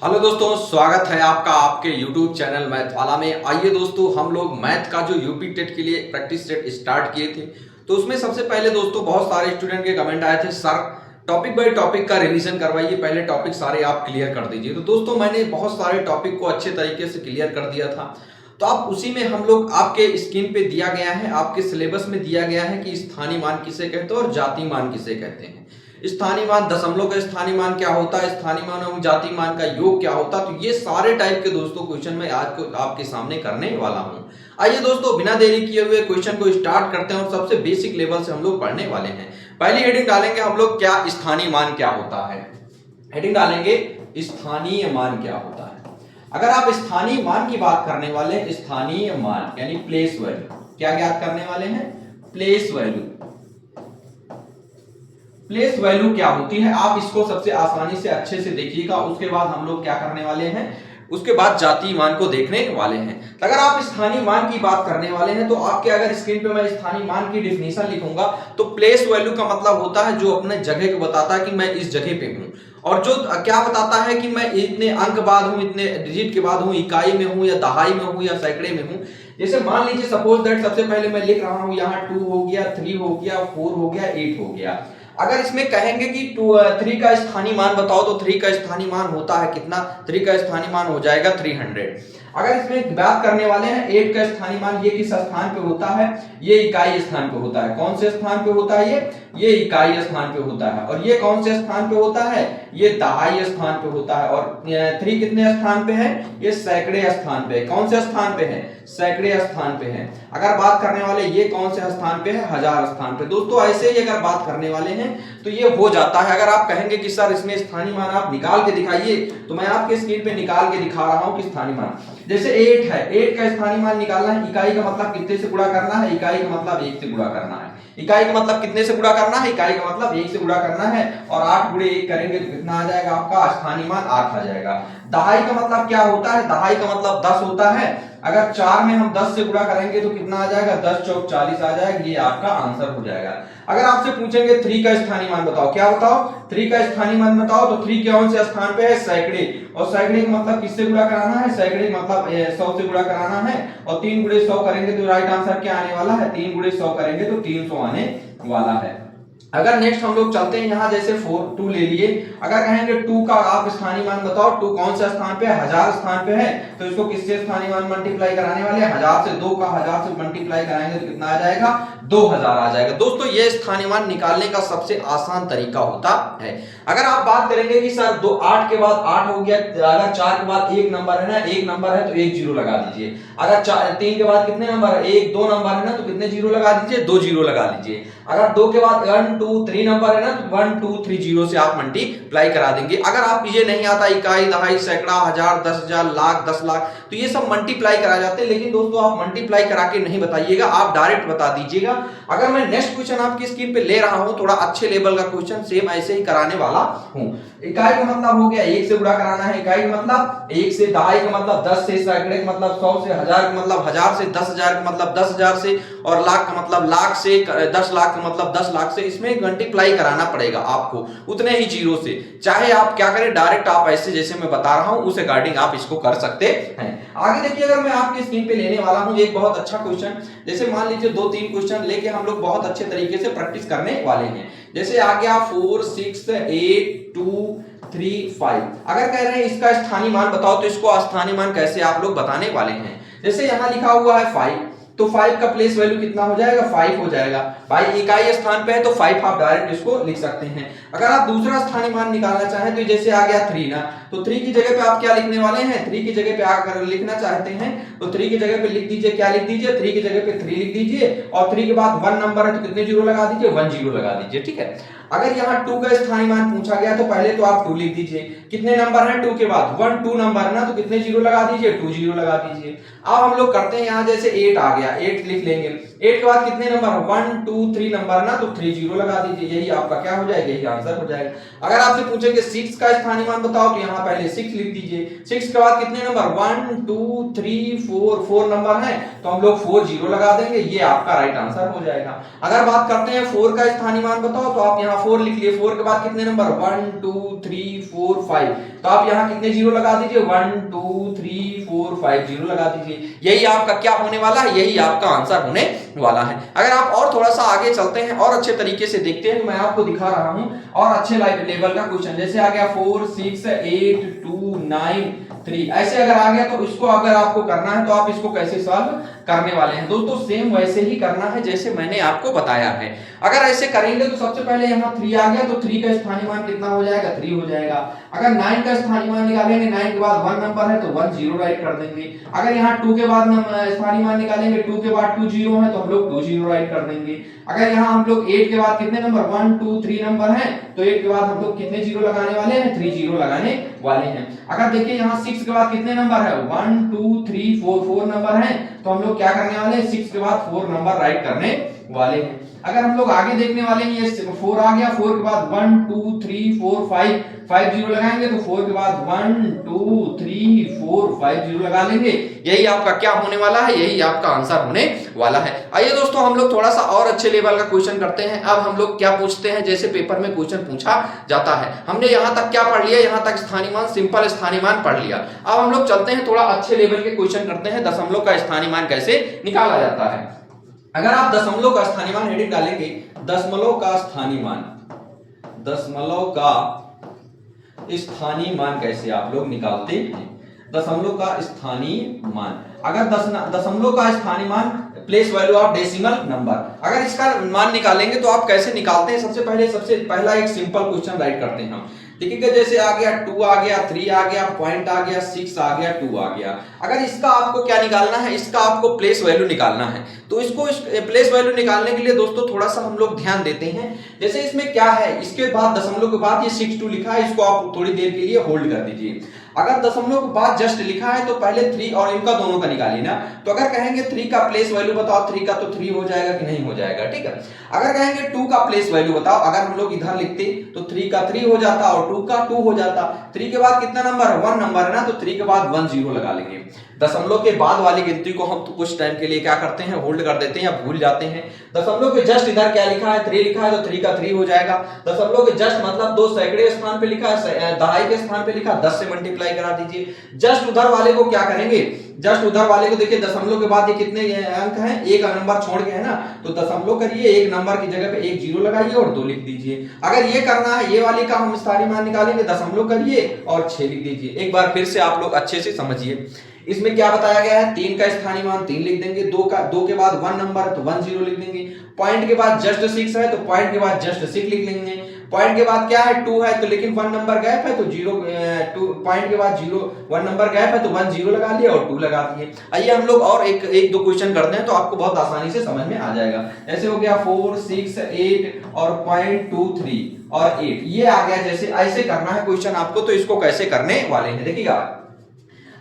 Hello दोस्तों, स्वागत है आपका आपके YouTube चैनल मैथ वाला में। आइए दोस्तों, हम लोग मैथ का जो यूपी टेट के लिए प्रैक्टिस सेट स्टार्ट किए थे, तो उसमें सबसे पहले दोस्तों बहुत सारे स्टूडेंट के कमेंट आए थे, सर टॉपिक बाय टॉपिक का रिवीजन करवाइए, पहले टॉपिक सारे आप क्लियर कर दीजिए। तो दोस्तों मैंने बहुत सारे टॉपिक को अच्छे तरीके से क्लियर कर दिया था। तो आप उसी में हम लोग आपके स्क्रीन पे दिया गया है, आपके सिलेबस में दिया गया है कि स्थानीय मान किसे कहते हैं और जाति मान किसे कहते हैं। स्थानीय मान, दशमलव का स्थानीय मान क्या होता है, स्थानीय मान और जाति मान का योग क्या होता है, तो ये सारे टाइप के दोस्तों क्वेश्चन मैं आज को आपके सामने करने वाला हूं। आइए दोस्तों, बिना देरी किए हुए क्वेश्चन को स्टार्ट करते हैं और सबसे बेसिक लेवल से हम लोग पढ़ने वाले हैं। पहली हेडिंग डालेंगे हम लोग, क्या स्थानीय मान क्या होता है। हेडिंग डालेंगे स्थानीय मान क्या होता है। अगर आप स्थानीय मान की बात करने वाले हैं, स्थानीय मान यानी प्लेस वैल्यू, क्या ज्ञात करने वाले हैं, प्लेस वैल्यू। प्लेस वैल्यू क्या होती है, आप इसको सबसे आसानी से अच्छे से देखिएगा। उसके बाद हम लोग क्या करने वाले हैं, उसके बाद जातीय मान को देखने वाले हैं। अगर आप स्थानीय मान की बात करने वाले हैं तो आपके अगर स्क्रीन पे मैं स्थानीय मान की डिफिनेशन लिखूंगा तो प्लेस वैल्यू का मतलब होता है जो अपने जगह को बताता है कि मैं इस जगह पे हूं, और जो क्या बताता है कि मैं इतने अंक बाद हूं, इतने डिजिट के बाद हूं, इकाई में हूं या दहाई में हूं या सैकड़े में हूं। जैसे मान लीजिए सपोज दैट सबसे पहले मैं लिख रहा हूं यहाँ 2 हो गया, 3 हो गया, 4 हो गया, 8 हो गया। अगर इसमें कहेंगे कि 3 का स्थानीय मान बताओ तो 3 का स्थानीय मान होता है कितना, 3 का स्थानीय मान हो जाएगा 300। अगर इसमें बात करने वाले हैं 8 का स्थानीय मान, ये किस स्थान पे होता है, ये इकाई स्थान पे होता है। कौन से स्थान पे होता है, ये इकाई स्थान पे होता है। और ये कौन से स्थान पे होता है, ये दहाई स्थान पे होता है। और 3 कितने स्थान पे है, ये सैकड़े स्थान पे है। कौन से स्थान पे है, सैकड़े स्थान पे है। अगर बात करने वाले ये कौन से स्थान पे है, हजार स्थान पे। दोस्तों ऐसे ही अगर बात करने वाले हैं तो ये हो जाता है। अगर आप कहेंगे कि सर इसमें स्थानीय मान आप निकाल के दिखाइए, तो मैं आपके स्क्रीन पे निकाल के दिखा रहा हूं कि स्थानीय मान जैसे 8 है, 8 का स्थानीय मान निकालना है। इकाई का मतलब कितने से गुणा करना है, इकाई का मतलब 1 से गुणा करना है। इकाई का मतलब कितने से गुणा करना है, इकाई का मतलब 1 से गुणा करना है। और 8 गुणे 1 करेंगे तो कितना आ जाएगा, आपका स्थानीय मान 8 आ जाएगा। दहाई का मतलब क्या होता है, दहाई का मतलब 10 होता है। अगर 4 में हम 10 से गुणा करेंगे तो कितना आ जाएगा, 10 चौक 40 आ जाएगा। ये आपका आंसर हो जाएगा। अगर आपसे पूछेंगे 3 का स्थानीय मान बताओ, क्या बताओ, 3 का स्थानीय मान बताओ, तो 3 कौन से स्थान पे है, सैकड़े। और सैकड़े का मतलब किससे गुणा कराना है, सैकड़े का मतलब 100 से गुणा कराना है। और 3 गुणे 100 करेंगे तो राइट आंसर क्या आने वाला है, 3 गुणे 100 करेंगे तो 300 आने वाला है। अगर नेक्स्ट हम लोग चलते हैं यहाँ, जैसे 2 ले लिए। अगर कहेंगे 2 का आप स्थानीय मान बताओ, 2 कौन सा स्थान पे है, हजार स्थान पे है। तो इसको किससे स्थानीय मान मल्टीप्लाई कराने वाले हैं, हजार से। 2 का हजार से मल्टीप्लाई कराएंगे तो कितना आ जाएगा, 2000 आ जाएगा। दोस्तों ये स्थानीय मान निकालने का सबसे आसान तरीका होता है। अगर आप बात करेंगे कि सर 8 के बाद 8 हो गया, अगर 4 के बाद एक नंबर है ना, एक नंबर है तो एक जीरो लगा दीजिए। अगर 3 के बाद कितने नंबर है, 1 2 नंबर है ना, तो कितने जीरो लगा दीजिए, 2 जीरो लगा दीजिए। अगर 2 के बाद 1 2 3 नंबर है ना, तो 1 2 3 जीरो से आप मल्टीप्लाई करा देंगे। अगर आप ये नहीं आता, इकाई, दहाई, सैकड़ा, हजार, 10,000, लाख, 10 लाख, तो ये सब मल्टीप्लाई करा जाते हैं। लेकिन दोस्तों आप मल्टीप्लाई करा के नहीं बताइएगा, आप डायरेक्ट बता दीजिएगा। अगर मैं नेक्स्ट क्वेश्चन आपकी स्क्रीन पे ले रहा हूं, थोड़ा अच्छे लेवल का क्वेश्चन, सेम ऐसे ही कराने वाला हूं। इकाई का मतलब हो गया 1 से गुणा कराना है, इकाई का मतलब 1 से, दहाई का मतलब 10 से, सैकड़े का मतलब 100 से, हजार का मतलब 1000 से, 10,000 का मतलब 10,000 से, और लाख का मतलब लाख से, 10 लाख का मतलब 10 लाख से। इसमें मल्टीप्लाई कराना पड़ेगा आपको उतने ही जीरो से। चाहे आप क्या करें, डायरेक्ट आप ऐसे जैसे मैं बता रहा हूं उस अकॉर्डिंग आप इसको कर सकते हैं। आगे देखिए, अगर मैं आपकी स्क्रीन पे लेने वाला हूं एक बहुत अच्छा क्वेश्चन। जैसे मान लीजिए 2-3 क्वेश्चन लेके हम लोग बहुत अच्छे तरीके से प्रैक्टिस करने वाले हैं। जैसे आ गया 4 6 8 2 3 5। अगर कह रहे हैं इसका स्थानीय मान बताओ, तो इसको स्थानीय मान कैसे आप लोग बताने वाले हैं। जैसे यहां लिखा हुआ है 5, तो 5 का प्लेस वैल्यू कितना हो जाएगा, 5 हो जाएगा। भाई इकाई स्थान पे है तो 5 आप डायरेक्ट इसको लिख सकते हैं। अगर आप दूसरा स्थानीय मान निकालना चाहें तो जैसे आ गया 3 ना, तो 3 की जगह पे आप क्या लिखने वाले हैं, 3 की जगह पे अगर लिखना चाहते हैं तो 3 की जगह पे लिख दीजिए, क्या लिख दीजिए, 3 की जगह पे 3 लिख दीजिए। और 3 के बाद 1 नंबर है तो कितने जीरो लगा दीजिए, 1 जीरो लगा दीजिए। ठीक है। अगर यहाँ 2 का स्थानीय मान पूछा गया तो पहले तो आप 2 लिख दीजिए। कितने नंबर है 2 के बाद, 1 2 नंबर है ना, तो कितने जीरो लगा दीजिए, 2 जीरो लगा दीजिए। अब हम लोग करते हैं यहाँ, जैसे 8 आ गया, 8 लिख लेंगे। 8 के बाद कितने नंबर, 1 2 3 नंबर ना, तो 3 जीरो लगा दीजिए। यही आपका क्या हो जाएगा, यही आंसर हो जाएगा। अगर आपसे पूछेंगे 6 का स्थानीय मान बताओ, तो यहाँ पहले 6 लिख दीजिए। 6 के बाद कितने नंबर, 1 2 3 4, 4 नंबर है तो हम लोग 4 जीरो लगा देंगे। ये आपका राइट आंसर हो जाएगा। अगर बात करते हैं 4 का स्थानीय मान बताओ, तो आप यहाँ आप 4 लिख लिए, 4 के बाद कितने नंबर 1 2 3 4 5, तो आप यहाँ कितने जीरो लगा दीजिए 1 2 3 4 5 जीरो लगा दीजिए। यही आपका क्या होने वाला है, यही आपका आंसर होने वाला है। अगर आप और थोड़ा सा आगे चलते हैं और अच्छे तरीके से देखते हैं, मैं आपको दिखा रहा हूं और अच्छे लेवल का क्वेश्चन, जैसे आ गया 4 6 8 2 9 3, ऐसे अगर आ गया तो इसको अगर आपको करना है तो आप इसको कैसे सॉल्व करने वाले हैं दोस्तों, सेम वैसे ही करना है जैसे मैंने आपको बताया है। अगर ऐसे करेंगे तो सबसे पहले यहाँ 3 आ गया तो 3 का स्थानीय मान कितना हो जाएगा 3 हो जाएगा। अगर 9 का स्थानीय मान निकालेंगे, 9 के बाद 1 नंबर है तो 1 0 राइट कर देंगे। अगर यहाँ 2 के बाद स्थानीय मान निकालेंगे, 2 के बाद 2 0 है तो हम लोग 2 0 राइट कर देंगे। अगर यहाँ हम लोग 8 के बाद कितने नंबर 1 2 3 नंबर है तो 8 के बाद हम लोग कितने जीरो लगाने वाले हैं 3 जीरो लगाने वाले हैं। अगर देखिए यहाँ 6 के बाद कितने नंबर है 1 2 3 4 नंबर है तो हम लोग क्या करने वाले हैं 6 के बाद 4 नंबर राइट करने वाले हैं। अगर हम लोग आगे देखने वाले हैं, ये 4 आ गया, 4 के बाद 1 2 3 4 5 जीरो लगाएंगे तो 4 के बाद 1 2 3 4 5 जीरो लगा लेंगे। यही आपका क्या होने वाला है, यही आपका आंसर होने वाला है। आइए दोस्तों हम लोग थोड़ा सा और अच्छे लेवल का क्वेश्चन करते हैं। अब हम लोग क्या पूछते हैं, जैसे पेपर में क्वेश्चन पूछा जाता है, हमने यहाँ तक क्या पढ़ लिया, यहाँ तक स्थानीय मान, सिंपल स्थानीय मान पढ़ लिया। अब हम लोग चलते हैं थोड़ा अच्छे लेवल के क्वेश्चन करते हैं, दशमलव का स्थानीय मान कैसे निकाला जाता है। अगर आप दशमलव का स्थानीय मान हेडिंग डालेंगे, दशमलव का स्थानीय मान, दशमलव का स्थानीय मान कैसे आप लोग निकालते हैं, दशमलव का स्थानीय मान। अगर दशमलव का स्थानीय मान place value of decimal number, अगर इसका मान निकालेंगे तो आप कैसे निकालते हैं, सबसे पहला एक सिंपल क्वेश्चन राइट करते हैं हम। देखिएगा जैसे आ गया 2 आ गया, 3 आ गया, पॉइंट आ गया, 6 आ गया, 2 आ गया। अगर इसका आपको क्या निकालना है, इसका आपको प्लेस वैल्यू निकालना है, तो इसको प्लेस वैल्यू निकालने के लिए दोस्तों थोड़ा सा हम लोग ध्यान देते हैं। जैसे इसमें क्या है, इसके बाद दशमलव के बाद ये 62 लिखा है, इसको आप थोड़ी देर के लिए होल्ड कर दीजिए। अगर दशमलव के बाद जस्ट लिखा है तो पहले 3 और इनका दोनों का निकालिए ना, तो अगर कहेंगे 3 का प्लेस वैल्यू बताओ, 3 का तो 3 हो जाएगा कि नहीं हो जाएगा, ठीक है। अगर कहेंगे 2 का प्लेस वैल्यू बताओ, अगर हम लोग इधर लिखते तो 3 का 3 हो जाता और 2 का 2 हो जाता। 3 के बाद कितना नंबर 1 नंबर है ना, तो 3 के बाद 1 0 लगा लेंगे। दशमलव के बाद वाली गिनती को हम तो कुछ टाइम के लिए क्या करते हैं, होल्ड कर देते हैं या भूल जाते हैं। दशमलव के जस्ट इधर क्या लिखा है 3 लिखा है तो 3 का 3 हो जाएगा। दशमलव के जस्ट मतलब 2 सैकड़े स्थान पे लिखा है, दहाई के स्थान पे लिखा, 10 से मल्टीप्लाई करा दीजिए। जस्ट उधर वाले को क्या करेंगे, जस्ट उधर वाले को देखिए दशमलव के बाद ये कितने अंक हैं, एक नंबर छोड़ के है ना, तो दशमलव करिए, एक नंबर की जगह पे 1 0 लगाइए और 2 लिख दीजिए। अगर ये करना है, ये वाली का हम स्थानीय मान निकालेंगे, दशमलव करिए और 6 लिख दीजिए। एक बार फिर से आप लोग अच्छे से समझिए, इसमें क्या बताया गया है, 3 का स्थानीय मान 3 लिख देंगे, 2 के बाद 1 नंबर है तो 1 0 लिख देंगे। पॉइंट के बाद जस्ट 6 है तो पॉइंट के बाद जस्ट 6 लिख लेंगे। पॉइंट के बाद क्या है 2 है तो लेकिन 1 नंबर गैप है तो 2 पॉइंट के बाद 1 नंबर गैप है तो 1 0 लगा लिया और 2 लगा दिए। आइए हम लोग और एक दो क्वेश्चन करते हैं तो आपको बहुत आसानी से समझ में आ जाएगा। ऐसे हो गया 4 6 8 और 0.23 और 8, ये आ गया। जैसे ऐसे करना है क्वेश्चन आपको, तो इसको कैसे करने वाले हैं देखिएगा।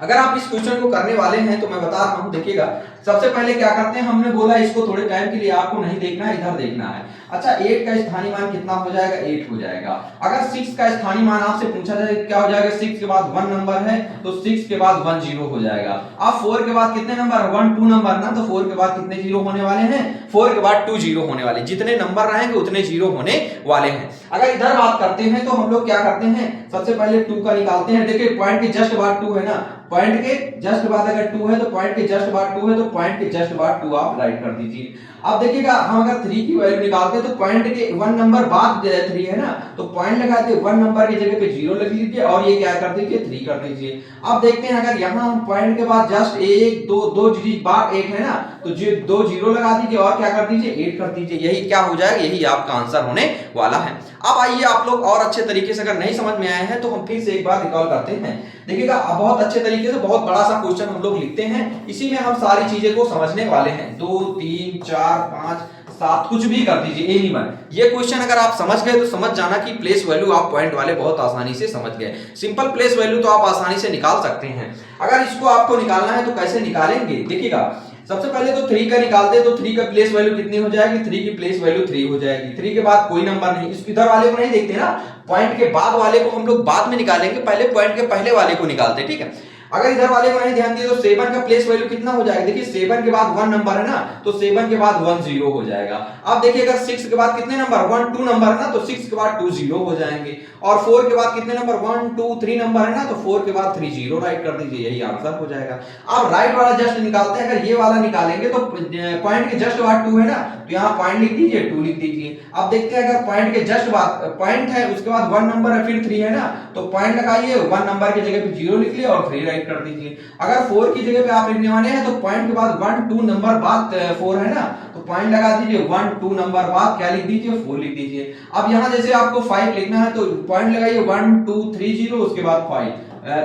अगर आप इस क्वेश्चन को करने वाले हैं तो मैं बता रहा हूं, देखिएगा सबसे पहले क्या करते हैं, हमने बोला इसको थोड़े टाइम के लिए आपको नहीं देखना है, इधर देखना है। अच्छा 8 का स्थानीय मान कितना हो जाएगा, 8 हो जाएगा। अगर 6 का स्थानीय मान आपसे पूछा जाए क्या हो जाएगा, 6 के बाद 1 नंबर है तो 6 के बाद 1 0 हो जाएगा। अब 4 के बाद कितने नंबर, 1 2 नंबर ना, तो 4 के बाद कितने जीरो होने वाले हैं, 4 के बाद 2 0 होने वाले, जितने नंबर रहेंगे उतने जीरो होने वाले हैं। अगर इधर बात करते हैं तो हम लोग क्या करते हैं, सबसे पहले 2 का निकालते हैं। देखिए पॉइंट के जस्ट बाद 2 है ना, पॉइंट के जस्ट बाद अगर 2 है तो पॉइंट के जस्ट बाद 2 है तो पॉइंट के जस्ट बाद 2 आप राइट कर दीजिए। अब देखिएगा हम अगर 3 की वैल्यू निकालते हैं तो पॉइंट के 1 नंबर बाद 3 है ना, तो पॉइंट लगा दिए, 1 नंबर की जगह पे 0 लग लीजिए और ये क्या कर दीजिए 3 कर दीजिए। अब देखते हैं अगर यहाँ हम पॉइंट के बाद जस्ट 1 2 बाद 8 है ना, तो 2 0 लगा दीजिए और क्या कर दीजिए 8 कर दीजिए। यही क्या हो जाएगा, यही आपका आंसर होने वाला है। अब आइए आप लोग और अच्छे तरीके से, अगर नहीं समझ में आए हैं तो हम फिर से एक बार रिकॉल करते हैं। देखिएगा बहुत अच्छे तरीके से बहुत बड़ा सा क्वेश्चन हम लोग लिखते हैं, इसी में हम सारी चीजें को समझने वाले हैं। 2 3 4 5 7 कुछ भी कर दीजिए, एनी वन। ये क्वेश्चन अगर आप समझ गए तो समझ जाना कि प्लेस वैल्यू आप पॉइंट वाले बहुत आसानी से समझ गए। सिंपल प्लेस वैल्यू तो आप आसानी से निकाल सकते हैं। अगर इसको आपको निकालना है तो कैसे निकालेंगे, देखिएगा सबसे पहले तो 3 का निकालते हैं तो 3 का प्लेस वैल्यू कितनी हो जाएगी, 3 की प्लेस वैल्यू 3 हो जाएगी। 3 के बाद कोई नंबर नहीं, इस इधर वाले को नहीं देखते ना, पॉइंट के बाद वाले को हम लोग बाद में निकालेंगे, पहले पॉइंट के पहले वाले को निकालते हैं, ठीक है। अगर इधर वाले को नहीं ध्यान दिए तो 7 का प्लेस वैल्यू कितना हो जाएगा, देखिए 7 के बाद 1 नंबर है ना, तो 7 के बाद 1 0 हो जाएगा। अब देखिए अगर 6 के बाद कितने नंबर 1 2 नंबर है ना, तो 6 के बाद 2 0 हो जाएंगे, और 4 के बाद कितने नंबर 1 2 3 नंबर है ना, तो 4 के बाद 3 0 राइट कर दीजिए, यही आंसर हो जाएगा। अब राइट वाला जस्ट निकालते हैं, अगर ये वाला निकालेंगे तो पॉइंट के जस्ट बाद 2 है ना, तो यहाँ पॉइंट लिख दीजिए 2 लिख दीजिए। अब देखते हैं अगर पॉइंट के जस्ट बाद पॉइंट है उसके बाद 1 नंबर है फिर 3 है ना, तो पॉइंट लगाइए 1 नंबर की जगह पे 0 लिख लिए और 3 राइट कर दीजिए। अगर 4 की जगह पे आप लिखने वाले हैं तो पॉइंट के बाद 1 2 नंबर बाद 4 है ना, तो पॉइंट लगा दीजिए 1 2 नंबर बाद क्या लिख दीजिए 4 लिख दीजिए। अब यहाँ जैसे आपको 5 लिखना है तो पॉइंट लगाइए 1 2 3 0 उसके बाद 5,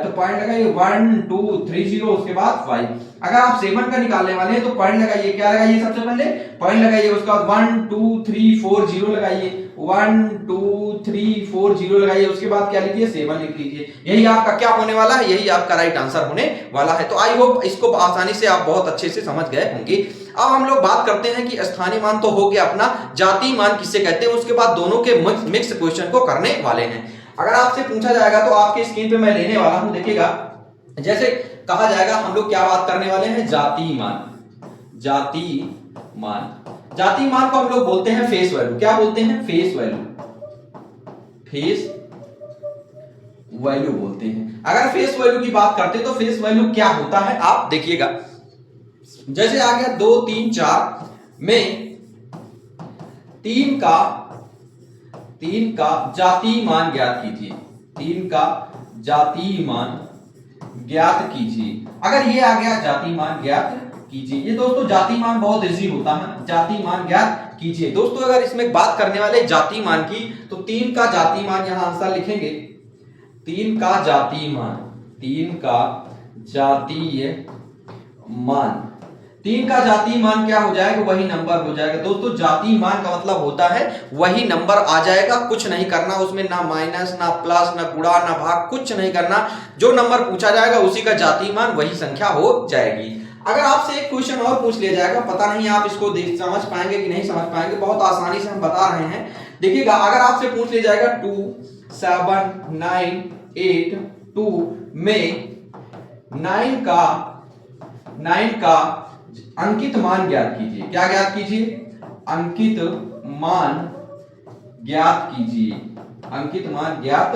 तो पॉइंट लगाइए 1 2 3 0 उसके बाद 5। अगर आप 7 का निकालने वाले हैं तो पॉइंट लगाइए, क्या लगाइए सबसे पहले पॉइंट लगाइए, उसके बाद 1 2 3 4 0 लगाइए, 1 2 3 4 0 लगाइए, उसके बाद क्या लिखिए 7 लिख लीजिए। यही आपका क्या होने वाला है, यही आपका राइट आंसर होने वाला है। तो आई होप इसको आसानी से आप बहुत अच्छे से समझ गए होंगे। अब हम लोग बात करते हैं कि स्थानीय मान तो हो गया अपना, जातीय मान किसे कहते हैं, उसके बाद दोनों के मिक्स क्वेश्चन को करने वाले हैं। अगर आपसे पूछा जाएगा तो आपके स्क्रीन पे मैं लेने वाला हूं, देखिएगा जैसे कहा जाएगा हम लोग क्या बात करने वाले हैं, जातीय मान। जातीय मान, जातीय मान को हम लोग बोलते हैं फेस वैल्यू, क्या बोलते हैं फेस वैल्यू, फेस वैल्यू बोलते हैं। अगर फेस वैल्यू की बात करते हैं तो फेस वैल्यू क्या होता है आप देखिएगा, जैसे आ गया 2 3 4 में 3 का जातीय मान ज्ञात कीजिए, 3 का जातीय मान ज्ञात कीजिए। अगर ये आ गया जातीय मान ज्ञात कीजिए, ये दोस्तों जातीय मान बहुत इजी होता है, जातीय मान ज्ञात कीजिए। दोस्तों अगर इसमें बात करने वाले जातीय मान की तो 3 का जातीय मान यहां आंसर लिखेंगे, 3 का जातीय मान, 3 का जातीय मान, 3 का जातीय मान क्या हो जाएगा, वही नंबर हो जाएगा। दोस्तों जातीय मान का मतलब होता है वही नंबर आ जाएगा, कुछ नहीं करना उसमें, ना माइनस ना प्लस ना गुणा ना भाग, कुछ नहीं करना, जो नंबर पूछा जाएगा उसी का जातीय मान वही संख्या हो जाएगी। अगर आपसे एक क्वेश्चन और पूछ लिया जाएगा, पता नहीं आप इसको समझ पाएंगे कि नहीं समझ पाएंगे, बहुत आसानी से हम बता रहे हैं, देखिएगा अगर आपसे पूछ लिया जाएगा 2 7 9 8 2 में 9 का अंकित मान ज्ञात कीजिए, क्या ज्ञात कीजिए, अंकित मान ज्ञात कीजिए, अंकित मान ज्ञात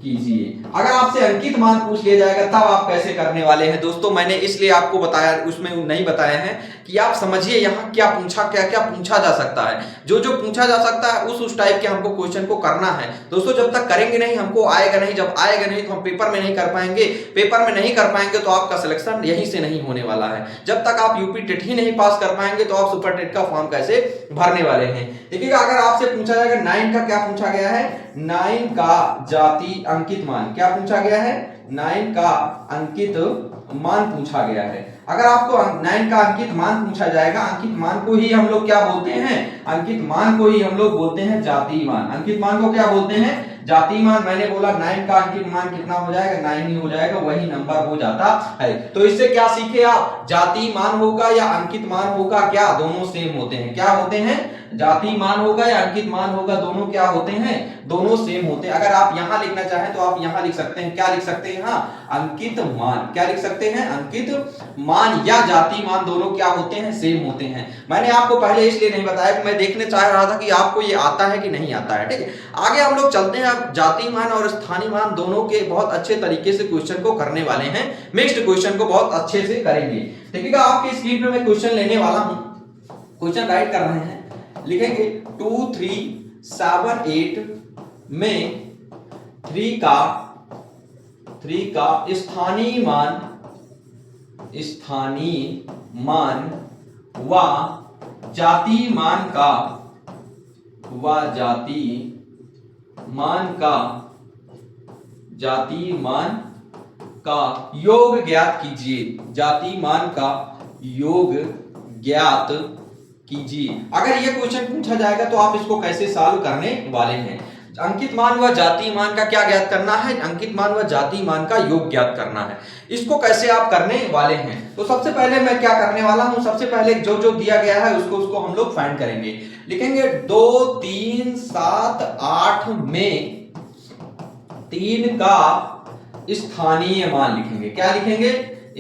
कीजिए। अगर आपसे अंकित मान पूछ लिया जाएगा तब आप कैसे करने वाले हैं दोस्तों, मैंने इसलिए आपको बताया, उसमें नहीं बताया है कि आप समझिए यहाँ क्या पूछा, क्या क्या पूछा जा सकता है, जो जो पूछा जा सकता है उस टाइप के हमको क्वेश्चन को करना है दोस्तों। जब तक करेंगे नहीं हमको आएगा नहीं, जब आएगा नहीं तो हम पेपर में नहीं कर पाएंगे, पेपर में नहीं कर पाएंगे तो आपका सिलेक्शन यहीं से नहीं होने वाला है। जब तक आप यूपी टेट ही नहीं पास कर पाएंगे तो आप सुपर टेट का फॉर्म कैसे भरने वाले हैं। देखिएगा अगर आपसे पूछा जाएगा 9 का क्या पूछा गया है, 9 का जातीय अंकित मान, क्या पूछा गया है, 9 का अंकित मान पूछा गया है। अगर आपको 9 का अंकित मान पूछा जाएगा, अंकित मान को ही हम लोग क्या बोलते हैं, अंकित मान को ही हम लोग बोलते हैं जातीय मान। अंकित मान को क्या बोलते हैं, जातीय मान। मैंने बोला 9 का अंकित मान कितना हो जाएगा, 9 ही हो जाएगा, वही नंबर हो जाता है। तो इससे क्या सीखे आप, जातीय मान होगा या अंकित मान होगा, क्या दोनों सेम होते हैं, क्या होते हैं, जातीय मान होगा या अंकित मान होगा, दोनों क्या होते हैं, दोनों सेम होते हैं। अगर आप यहां लिखना चाहें तो आप यहां लिख सकते हैं, क्या लिख सकते हैं यहाँ, अंकित मान, क्या लिख सकते हैं, अंकित मान या जातीय मान, दोनों क्या होते हैं, सेम होते हैं। मैंने आपको पहले इसलिए नहीं बताया कि मैं देखने चाह रहा था कि आपको ये आता है कि नहीं आता है, ठीक है। आगे हम लोग चलते हैं, अब जातीय मान और स्थानीय मान दोनों के बहुत अच्छे तरीके से क्वेश्चन को करने वाले हैं, मिक्स्ड क्वेश्चन को बहुत अच्छे से करेंगे। देखिएगा आपके स्क्रीन पे मैं क्वेश्चन लेने वाला हूं, क्वेश्चन राइट कर रहे हैं, लिखेंगे 2 3 7 8 में 3 का स्थानीय मान व जातीय मान का योग ज्ञात कीजिए, जातीय मान का योग ज्ञात कीजिए। अगर ये क्वेश्चन पूछा जाएगा तो आप इसको कैसे सॉल्व करने वाले हैं। अंकित मान व जातीय मान का क्या ज्ञात करना है, अंकित मान व जातीय मान का योग ज्ञात करना है। इसको कैसे आप करने वाले हैं, तो सबसे पहले मैं क्या करने वाला हूं, सबसे पहले जो जो दिया गया है उसको हम लोग फाइंड करेंगे। लिखेंगे 2 3 7 8 में 3 का स्थानीय मान लिखेंगे। क्या लिखेंगे?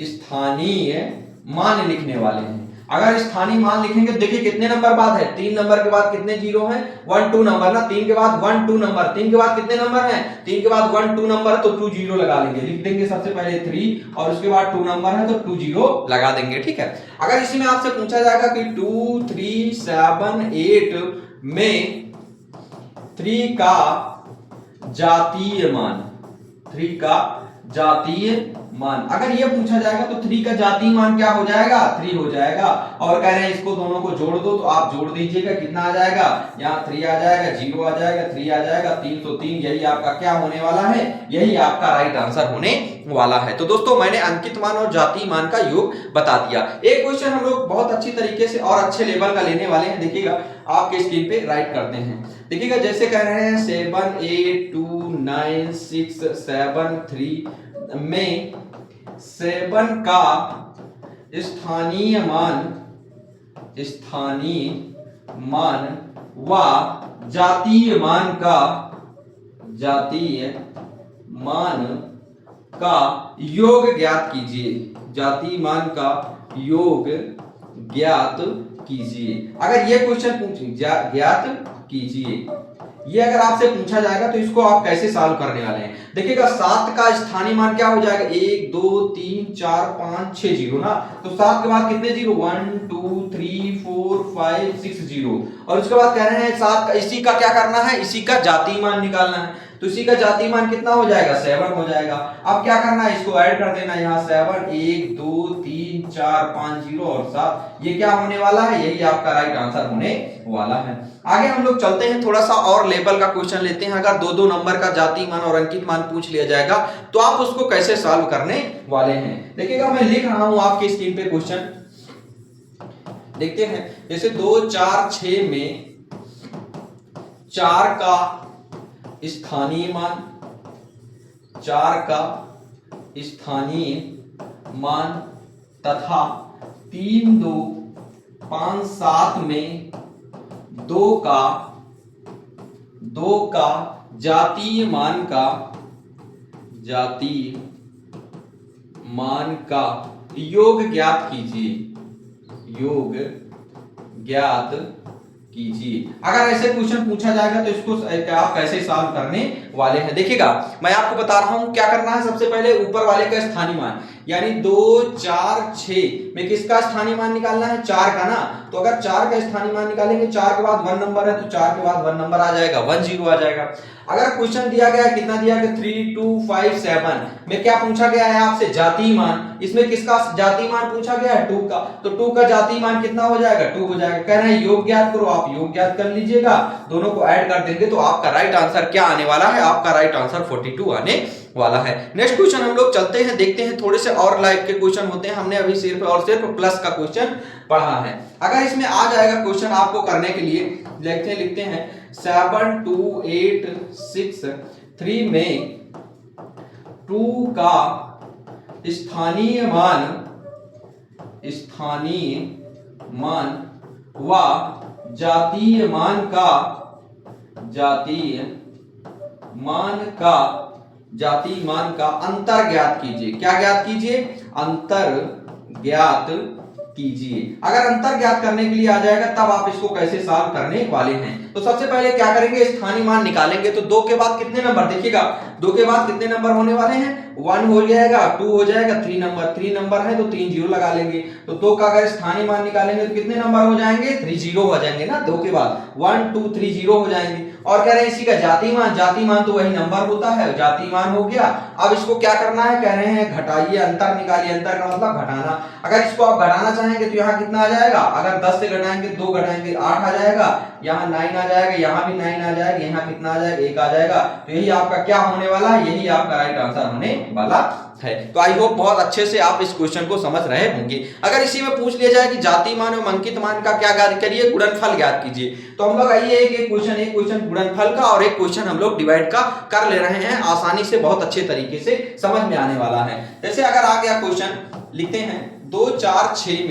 स्थानीय मान लिखने वाले हैं। अगर स्थानीय मान लिखेंगे, देखिए कितने नंबर बाद है, 3 नंबर के बाद कितने जीरो हैं, 1 2 नंबर ना, 3 के बाद 1 2 नंबर, 3 के बाद कितने नंबर हैं, 3 के बाद 1 2 नंबर है तो 2 जीरो लगा लेंगे, लिख देंगे सबसे पहले 3 और उसके बाद 2 नंबर है तो 2 जीरो लगा देंगे। ठीक है। अगर इसी में आपसे पूछा जाएगा कि 2 3 7 8 में 3 का जातीय मान, 3 का जातीय मान, अगर ये पूछा जाएगा तो 3 का जातीय मान क्या हो जाएगा, 3 हो जाएगा। और कह रहे हैं इसको दोनों को जोड़ दो, तो आप जोड़ दीजिएगा, कितना आ जाएगा, यहाँ 3 आ जाएगा, 0 आ जाएगा, 3 आ जाएगा, 303। यही आपका क्या होने वाला है, यही आपका राइट आंसर होने वाला है। तो दोस्तों मैंने अंकित मान और जातीय मान का योग बता दिया। एक क्वेश्चन हम लोग बहुत अच्छी तरीके से और अच्छे लेवल का लेने वाले हैं, देखिएगा आपके स्क्रीन पे राइट करते हैं। देखिएगा जैसे कह रहे हैं 7 8 2 9 6 7 3 में 7 का स्थानीय मान व जातीय मान का योग ज्ञात कीजिए। जातीय मान का योग ज्ञात कीजिए। अगर ये क्वेश्चन पूछे ज्ञात कीजिए, ये अगर आपसे पूछा जाएगा तो इसको आप कैसे सॉल्व करने वाले हैं। देखिएगा 7 का स्थानीय मान क्या हो जाएगा, 1 2 3 4 5 6 जीरो ना, तो 7 के बाद कितने जीरो, 1 2 3 4 5 6 जीरो। और उसके बाद कह रहे हैं 7 का, इसी का क्या करना है, इसी का जातीय मान निकालना है। तो इसी का जातीय मान कितना हो जाएगा, 7 हो जाएगा। अब क्या करना है, इसको ऐड कर देना, यहाँ 7 1 2 3 4 5 जीरो और 7, ये क्या होने वाला है, यही आपका राइट आंसर होने वाला है। आगे हम लोग चलते हैं, थोड़ा सा और लेवल का क्वेश्चन लेते हैं। अगर 2-2 नंबर का जातीय मान और अंकित मान पूछ लिया जाएगा तो आप उसको कैसे सॉल्व करने वाले हैं। देखिएगा मैं लिख रहा हूं आपके स्क्रीन पे क्वेश्चन, देखते हैं। जैसे 2 4 6 में 4 का स्थानीय मान, 4 का स्थानीय मान तथा 3 2 5 7 में 2 का जातीय मान का योग ज्ञात कीजिए। योग ज्ञात कीजिए। अगर ऐसे क्वेश्चन पूछा जाएगा तो इसको आप कैसे सॉल्व करने वाले हैं। देखिएगा मैं आपको बता रहा हूं क्या करना है। सबसे पहले ऊपर वाले का स्थानीय मान, यानी 2 4 6 में किसका स्थानीय मान निकालना है, 4 का ना। तो अगर 4 का स्थानीय मान निकालेंगे, 4 के बाद 1 नंबर है तो 4 के बाद 1 नंबर आ जाएगा, 1 0 आ जाएगा। अगर क्वेश्चन दिया गया है, कितना दिया गया, 3 2 5 7 में क्या पूछा गया है आपसे, जातीय मान। इसमें किसका जातीय मान पूछा गया है, 2 का, तो 2 का जातीय मान कितना हो जाएगा, 2 हो जाएगा। कह रहे हैं योग ज्ञात करो, आप योग ज्ञात कर लीजिएगा, दोनों को ऐड कर देंगे तो आपका राइट आंसर क्या आने वाला है, आपका राइट आंसर 42 आने वाला है। नेक्स्ट क्वेश्चन हम लोग चलते हैं, देखते हैं। थोड़े से और लाइफ के क्वेश्चन होते हैं, हमने अभी सिर्फ और सिर्फ प्लस का क्वेश्चन पढ़ा है। अगर इसमें आ जाएगा क्वेश्चन आपको करने के लिए, लिखते हैं 7 2 8 6 3 में 2 का स्थानीय मान व जातीय मान का अंतर ज्ञात कीजिए। क्या ज्ञात कीजिए, अंतर ज्ञात कीजिए। अगर अंतर ज्ञात करने के लिए आ जाएगा तब आप इसको कैसे सॉल्व करने वाले हैं। तो सबसे पहले क्या करेंगे, स्थानीय मान निकालेंगे। तो 2 के बाद कितने नंबर, देखिएगा 2 के बाद कितने नंबर होने वाले हैं, 1 हो जाएगा, 2 हो जाएगा, 3 नंबर है तो 3 जीरो लगा लेंगे। तो 2 का अगर स्थानीय मान निकालेंगे तो कितने नंबर हो जाएंगे, 3 जीरो हो जाएंगे ना। 2 के बाद 1 2 3 जीरो हो जाएंगे। और कह रहे हैं इसी का जातीय मान तो वही नंबर होता है, जातीय मान हो गया। अब इसको क्या करना है, कह रहे हैं घटाइए, अंतर निकालिए। अंतर का मतलब घटाना। अगर इसको आप घटाना चाहेंगे तो यहाँ कितना आ जाएगा, अगर 10 से घटाएंगे 2 घटाएंगे 8 आ जाएगा, यहाँ 9 आ जाएगा, यहाँ भी 9 आ जाएगा, यहाँ कितना आ जाएगा, 1 आ जाएगा। तो यही आपका क्या होने वाला है, यही आपका राइट आंसर होने वाला है। तो आई होप बहुत अच्छे से आप इस क्वेश्चन को समझ रहे होंगे। अगर इसी में पूछ लिया जाए कि जातीय मान और अंकित मान का क्या ज्ञात करिए, गुणनफल ज्ञात कीजिए, तो हम लोग आइए एक क्वेश्चन गुणनफल का और एक क्वेश्चन हम लोग डिवाइड का कर ले रहे हैं। आसानी से, बहुत अच्छे तरीके से समझ में आने वाला है। जैसे अगर आ गया क्वेश्चन, लिखते हैं 2 4 6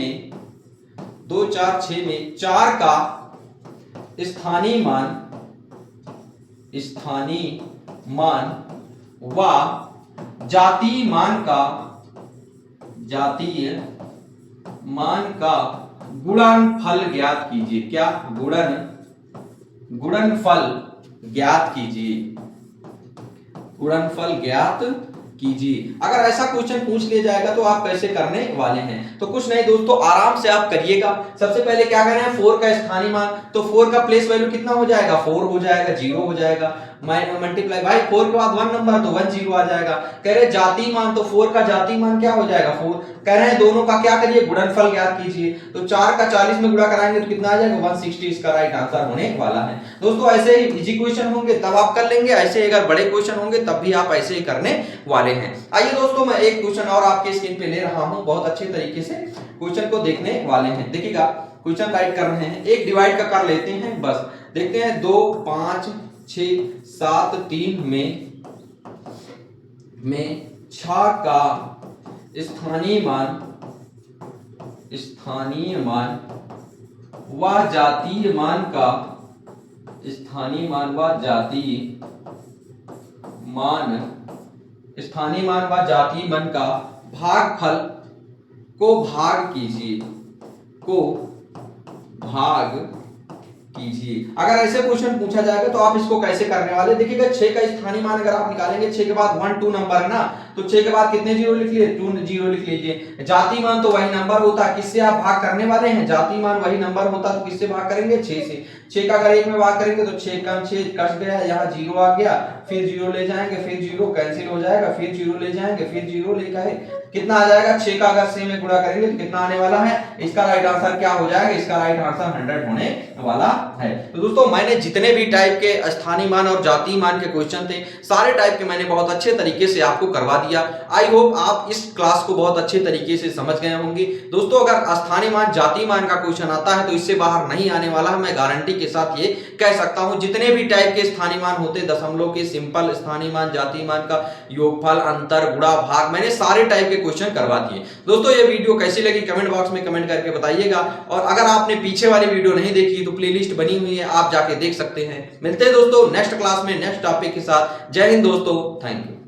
में 4 का स्थानीय मान व जातीय मान का गुणनफल ज्ञात कीजिए। क्या? गुणनफल ज्ञात कीजिए। गुणनफल ज्ञात कीजिए। अगर ऐसा क्वेश्चन पूछ लिया जाएगा तो आप कैसे करने वाले हैं? तो कुछ नहीं दोस्तों, आराम से आप करिएगा। सबसे पहले क्या करें, 4 का स्थानीय मान, तो 4 का प्लेस वैल्यू कितना हो जाएगा? 4 हो जाएगा, 0 हो जाएगा, मल्टीप्लाई भाई 4 के बाद 1 नंबर तो 1 0 आ जाएगा। कह रहे जातीय मान, तो 4 का जातीय मान क्या हो जाएगा? 4। कह रहे हैं दोनों का क्या करिए? गुणनफल ज्ञात कीजिए। तो 4 का 40 में गुणा कराएंगे तो कितना आ जाएगा? 160 इसका राइट आंसर होने वाला है। दोस्तों ऐसे ही इजी क्वेश्चन होंगे तब आप कर लेंगे, ऐसे अगर बड़े क्वेश्चन होंगे तब भी आप ऐसे ही करने वाले हैं। आइए दोस्तों, मैं एक क्वेश्चन और आपके स्क्रीन पे ले रहा हूं, बहुत अच्छे तरीके से क्वेश्चन को देखने वाले हैं। देखिएगा, क्वेश्चन राइट कर रहे हैं, एक डिवाइड का कर लेते हैं बस। देखते हैं 2 5 6 7 3 में 6 का स्थानीय मान व जातीय मान का स्थानीय मान व जातीय मान का भागफल को भाग कीजिए। अगर ऐसे क्वेश्चन पूछा जाएगा तो आप इसको कैसे करने वाले? देखिएगा, 6 का स्थानीय मान अगर आप निकालेंगे, 6 के बाद 1 2 नंबर है ना, तो 6 के बाद कितने जीरो लिख लिए? 2 जीरो लिख लीजिए। जातीय मान तो वही नंबर होता है, किससे आप भाग करने वाले हैं? जातीय मान वही नंबर होता तो किससे भाग करेंगे? 6 से। 6 का अगर 1 में भाग करेंगे तो 6 कम 6 कट गया, यहाँ 0 आ गया, फिर 0 ले जाएंगे, फिर 0 कैंसिल हो जाएगा, फिर 0 ले जाएंगे, फिर 0 लेकर कितना आ जाएगा? 6 का अगर 6 में गुणा करेंगे तो कितना आने वाला है? इसका राइट आंसर क्या हो जाएगा? इसका राइट आंसर 100 होने वाला है। तो दोस्तों मैंने जितने भी टाइप के स्थानीय मान और जातीय मान के क्वेश्चन थे, सारे टाइप के मैंने बहुत अच्छे तरीके से आपको करवा दिया। आई होप आप इस क्लास को बहुत अच्छे तरीके से समझ गए होंगे। दोस्तों अगर स्थानीय मान जातीय मान का क्वेश्चन आता है तो इससे बाहर नहीं आने वाला है, मैं गारंटी के साथ ये कह सकता हूं। जितने भी टाइप के स्थानीय मान होते, दशमलव के, सिंपल स्थानीय मान, जातीय मान का योगफल, अंतर, गुणा, भाग, मैंने सारे टाइप के क्वेश्चन करवा दिए। दोस्तों ये वीडियो कैसी लगी कमेंट बॉक्स में कमेंट करके बताइएगा, और अगर आपने पीछे वाली वीडियो नहीं देखी तो प्लेलिस्ट बनी हुई है, आप जाके देख सकते हैं। मिलते हैं दोस्तों नेक्स्ट क्लास में नेक्स्ट टॉपिक के साथ। जय हिंद दोस्तों, थैंक यू।